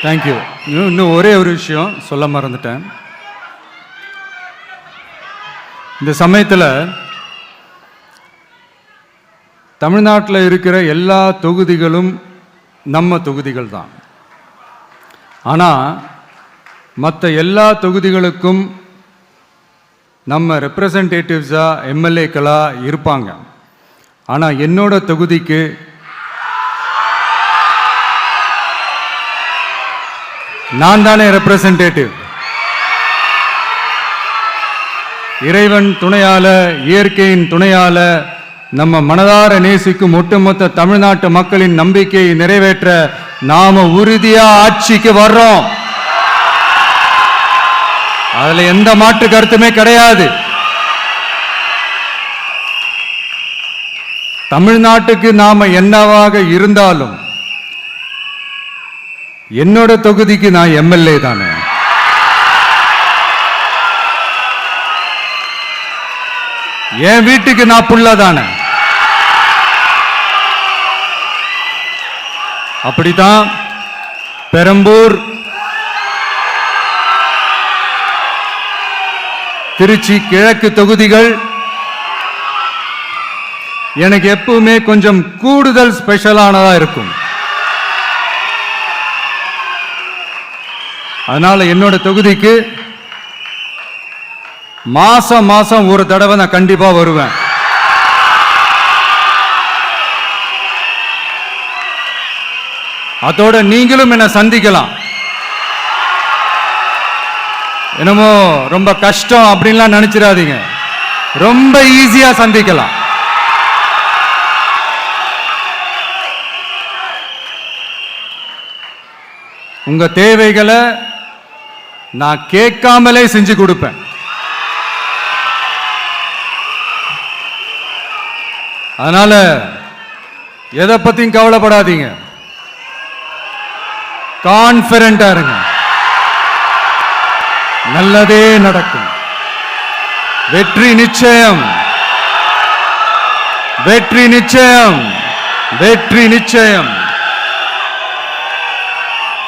Thank you. இன்னும் ஒரே ஒரு விஷயம் சொல்ல மறந்துட்டேன். இந்த சமயத்தில் தமிழ்நாட்டில் இருக்கிற எல்லா தொகுதிகளும் நம்ம தொகுதிகள் தான். ஆனால் மற்ற எல்லா தொகுதிகளுக்கும் நம்ம ரெப்ரசன்டேட்டிவ்ஸாக எம்எல்ஏக்களாக இருப்பாங்க. ஆனால் என்னோட தொகுதிக்கு நான் தானே ரெப்ரசன்டேட்டிவ். இறைவன் துணையால, இயற்கையின் துணையால, நம்ம மனதார நேசிக்கும் ஒட்டுமொத்த தமிழ்நாட்டு மக்களின் நம்பிக்கையை நிறைவேற்ற நாம உறுதியா ஆட்சிக்கு வர்றோம். அதுல எந்த மாற்று கருத்துமே கிடையாது. தமிழ்நாட்டுக்கு நாம என்னவாக இருந்தாலும் என்னோட தொகுதிக்கு நான் எம்எல்ஏ தானே. என் வீட்டுக்கு நான் புள்ள தானே. அப்படித்தான் பெரம்பூர், திருச்சி கிழக்கு தொகுதிகள் எனக்கு எப்பவுமே கொஞ்சம் கூடுதல் ஸ்பெஷலானதா இருக்கும். அதனால என்னோட தொகுதிக்கு மாசம் மாசம் ஒரு தடவை நான் கண்டிப்பா வருவேன். அதோட நீங்களும் என்ன சந்திக்கலாம். என்னமோ ரொம்ப கஷ்டம் அப்படின்லாம் நினைச்சிடாதீங்க. ரொம்ப ஈஸியா சந்திக்கலாம். உங்க தேவைகளை நான் கேட்காமலே செஞ்சு கொடுப்பேன். அதனால எதை பத்தியும் கவலைப்படாதீங்க. கான்ஃபிடென்ட்டா இருங்க. நல்லதே நடக்கும். வெற்றி நிச்சயம், வெற்றி நிச்சயம், வெற்றி நிச்சயம்.